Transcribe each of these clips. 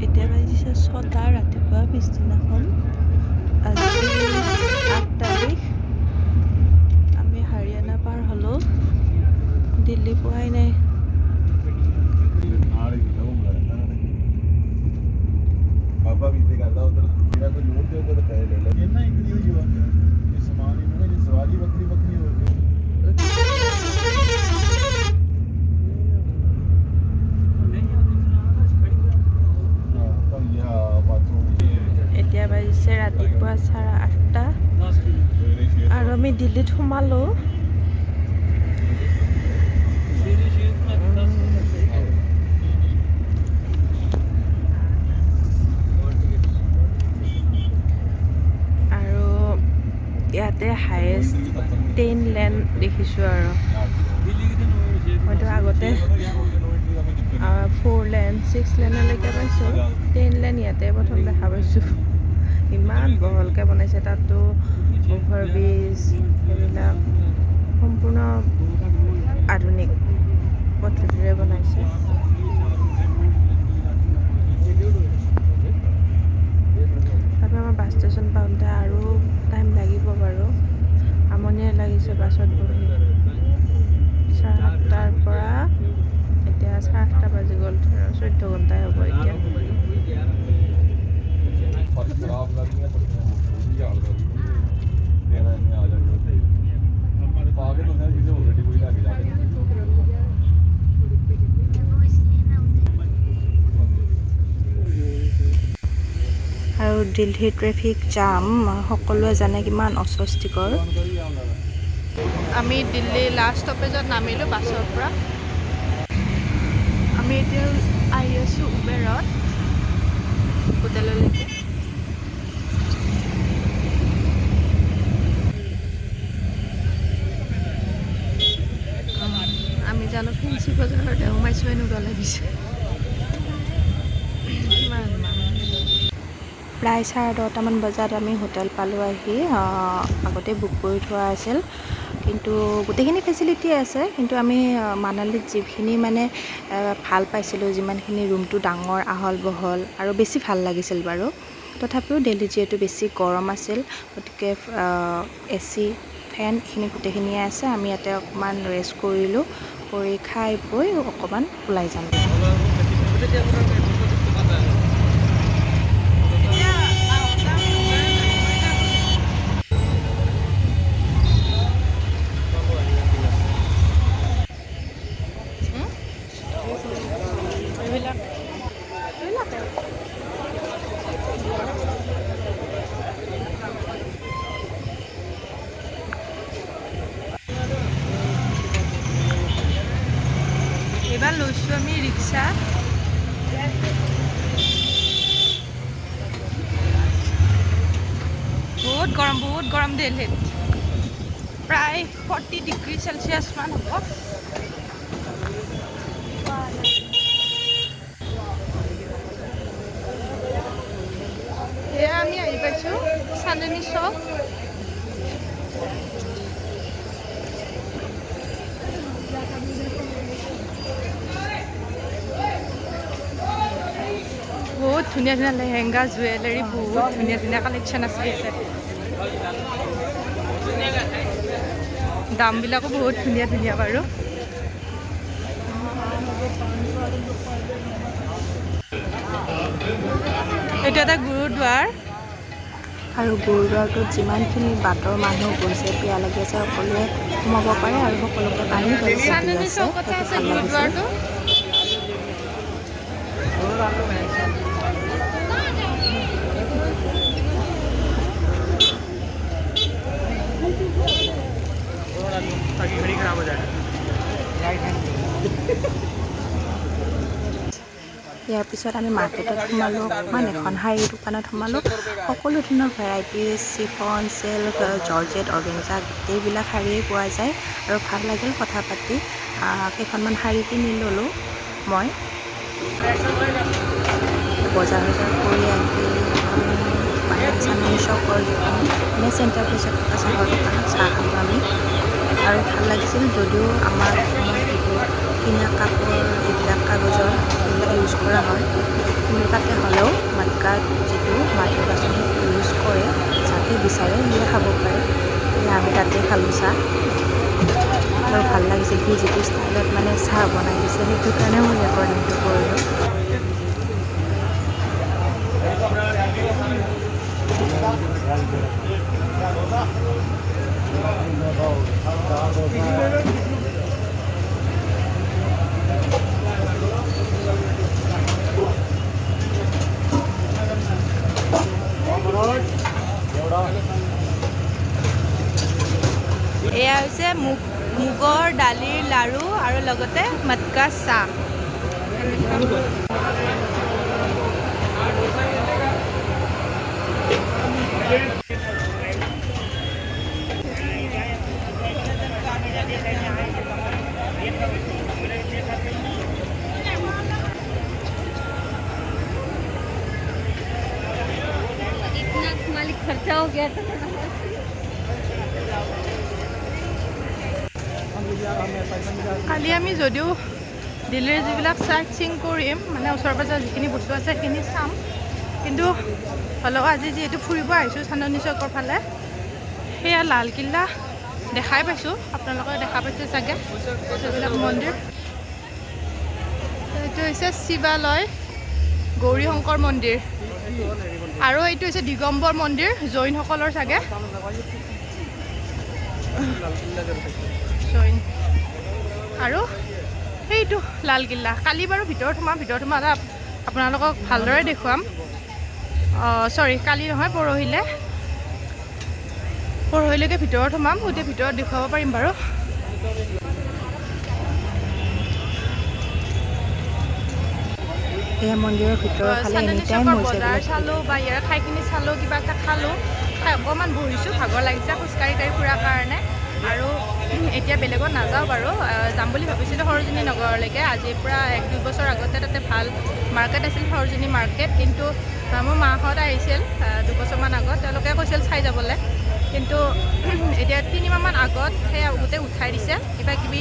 এতিয়া বাজিছে 6টা ৰাতিপুৱা পিছদিনাখন আজি 8 তাৰিখ আমি হাৰিয়ানা পাৰ হ'লোঁ দিল্লী পোৱাই নাই पापा भी इतने करता उधर मेरा कोई लोड दे तो पैसे ले ले कितना एक नहीं हुआ ये सामान इन्होंने जो सवारी बकरी बकरी हो गई এতিয়া বাজিছে ৰাতিপুৱা 8:30 আৰু আমি দিল্লীত সোমালোঁ ইয়াতে হাইয়েষ্ট 10 লেন দেখিছোঁ আৰু হয়তো আগতে 4 লেন 6 লেনলৈকে পাইছোঁ 10 লেন ইয়াতে প্ৰথম দেখা পাইছোঁ ইমান বহলকৈ বনাইছে তাতো অভাৰব্ৰিজ এইবিলাক সম্পূৰ্ণ আধুনিক পদ্ধতিৰে বনাইছে তাৰপৰা আমাৰ বাছ ষ্টেচন পাওঁতে আৰু টাইম লাগিব বাৰু আমনিয়ে লাগিছে বাছত বহি 8:30 পৰা এতিয়া 8:30 বাজি গ'ল 14 ঘণ্টাই হ'ব এতিয়া আৰু দিল্লীৰ ট্ৰেফিক জাম সকলোৱে জানে কিমান অস্বস্তিকৰ আমি দিল্লী লাষ্ট ষ্টপেজত নামিলোঁ বাছৰ পৰা আমি এতিয়া আহি আছোঁ উবেৰত হোটেললৈকে আমি জানো ফেঞ্চি বজাৰতে সোমাইছোঁ এনেকুৱা লাগিছে প্ৰায় 10:30মান বজাত আমি হোটেল পালোঁ আহি আগতে বুক কৰি থোৱা আছিল কিন্তু গোটেইখিনি ফেচিলিটি আছে কিন্তু আমি মানালীত যিখিনি মানে ভাল পাইছিলোঁ যিমানখিনি ৰুমটো ডাঙৰ আহল বহল আৰু বেছি ভাল লাগিছিল বাৰু তথাপিও দিল্লীত যিহেতু বেছি গৰম আছিল গতিকে AC ফেন এইখিনি গোটেইখিনিয়ে আছে আমি ইয়াতে অকণমান ৰেষ্ট কৰিলোঁ কৰি খাই বৈ অকণমান ওলাই যাম এবাৰ লৈছোঁ আমি ৰিক্সা বহুত গৰম দিল্লীত প্ৰায় 40 ডিগ্ৰী চেলচিয়াছ মান হ'ব এয়া আমি আহি পাইছোঁ চান্দনী চক বহুত ধুনীয়া ধুনীয়া লেহেংগা জুৱেলাৰী বহুত ধুনীয়া ধুনীয়া কালেকশ্যন আছে দামবিলাকো বহুত ধুনীয়া ধুনীয়া বাৰু এইটো এটা গুৰুদ্বাৰ আৰু গুৰুদ্বাৰটোত যিমানখিনি বাটৰ মানুহ গৈছে পিয়া লাগি আছে সকলোৱে সোমাব পাৰে আৰু সকলোকে পানী ব্যৱস্থা দি আছে সেইটো ভাল লাগিছে ইয়াৰ পিছত আমি মাৰ্কেটত সোমালোঁ অকণমান এখন শাৰী দোকানত সোমালোঁ সকলো ধৰণৰ varieties chiffon silk georgette organza গোটেইবিলাক শাৰীয়ে পোৱা যায় আৰু ভাল লাগিল কথা পাতি কেইখনমান শাৰী কিনি ল'লোঁ মই বজাৰ কৰি আহি আমি চান্দনী চকৰ যিখন মেইন চেণ্টাৰ প্লেচত থকা চাহৰ দোকানত চাহ খালোঁ আমি আৰু ভাল লাগিছিল যদিও আমাৰ সময়ত কিনা কাপোৰ এইবিলাক কাগজৰ এইবিলাক ইউজ কৰা হয়, কিন্তু তাতে হ'লেও মাটকা যিটো মাটিৰ বাচন সেইটো ইউজ কৰে, যাতে বিচাৰে সিয়ে খাব পাৰে। আমি তাতে খালোঁ চাহ আৰু ভাল লাগিছিল। সি যিটো ষ্টাইলত মানে চাহ বনাই দিছে সেইটো কাৰণে মই ৰেকৰ্ডিংটো কৰিলোঁ। এয়া হৈছে মুগৰ দালিৰ লাড়ু আৰু লগতে মটকা চাহ। खर्चा हो गया था। কালি আমি যদিও দিল্লীৰ যিবিলাক চাইট চিং কৰিম, মানে ওচৰে পাজৰে যিখিনি বস্তু আছে সেইখিনি চাম, কিন্তু হ'লেও আজি যিহেতু ফুৰিব আহিছোঁ চান্দনী চৌকৰ ফালে, সেয়া লালকিল্লা দেখাই পাইছোঁ, আপোনালোকে দেখা পাইছে চাগে এইবিলাক মন্দিৰ। এইটো হৈছে শিৱালয় গৌৰী শংকৰ মন্দিৰ, আৰু এইটো হৈছে দিগম্বৰ মন্দিৰ জৈনসকলৰ চাগে। জৈন আৰু সেইটো লালকিল্লা। কালি বাৰু ভিতৰত সোমাম আপোনালোকক ভালদৰে দেখুৱাম। চৰি, কালি নহয়, পৰহিলৈকে ভিতৰত সোমাম, গোটেই ভিতৰত দেখুৱাব পাৰিম বাৰু। এই মন্দিৰৰ ভিতৰৰ ফালে এনি টাইম বজাৰ চালোঁ বা ইয়াৰ ঠাইখিনি চালোঁ, কিবা এটা খালোঁ, খাই অকণমান বহিছোঁ, ভাগৰ লাগিছে খোজকাঢ়ি ফুৰাৰ কাৰণে। আৰু এতিয়া বেলেগত নাযাওঁ বাৰু, যাম বুলি ভাবিছিলোঁ সৰোজিনী নগৰলৈকে। আজিৰ পৰা 1-2 বছৰ আগতে তাতে ভাল মাৰ্কেট আছিল, সৰোজিনী মাৰ্কেট, কিন্তু মোৰ মাহঁত আহিছিল 2 বছৰমান আগত, তেওঁলোকে কৈছিল চাই যাবলৈ, কিন্তু এতিয়া 3 মাহমান আগত সেয়া গোটেই উঠাই দিছে কিবা কিবি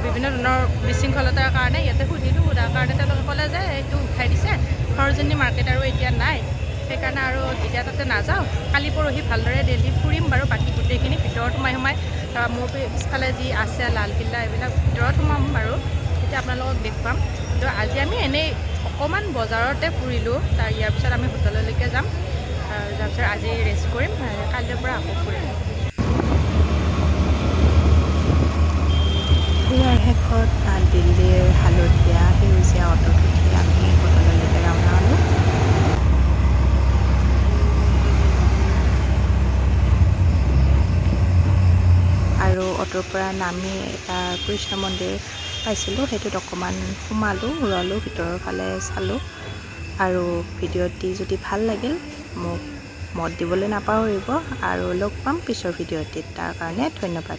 বিভিন্ন ধৰণৰ বিশৃংখলতাৰ কাৰণে। ইয়াতে সোধাৰ কাৰণে তেওঁলোকে ক'লে যে এইটো উঠাই দিছে সৰোজিনী মাৰ্কেট আৰু এতিয়া নাই, সেইকাৰণে আৰু এতিয়া তাতে নাযাওঁ। কালি পৰহি ভালদৰে দিল্লী ফুৰিম বাৰু, বাকী গোটেইখিনি ভিতৰত সোমাই মোৰ পিছফালে যি আছে লালকিল্লা এইবিলাক ভিতৰত সোমাম বাৰু, তেতিয়া আপোনালোকক দেখুৱাম। কিন্তু আজি আমি এনেই অকণমান বজাৰতে ফুৰিলোঁ, ইয়াৰ পিছত আমি হোটেললৈকে যাম, তাৰপিছত আজি ৰেষ্ট কৰিম, কাইলৈৰ পৰা আকৌ ফুৰিম। ইয়াৰ শেষত দিল্লীৰ হালধীয়া সেউজীয়া অটোত উঠি আমি হোটেললৈকে ৰাওনা হ'লোঁ। আৰু অটোৰ পৰা নামি এটা কৃষ্ণ মন্দিৰ পাইছিলোঁ, সেইটোত অকণমান সোমালোঁ, উৰলোঁ, ভিতৰৰ ফালে চালোঁ। আৰু ভিডিঅ'টি যদি ভাল লাগিল মোক মত দিবলৈ নাপাহৰিব, আৰু লগ পাম পিছৰ ভিডিঅ'টিত। তাৰ কাৰণে ধন্যবাদ।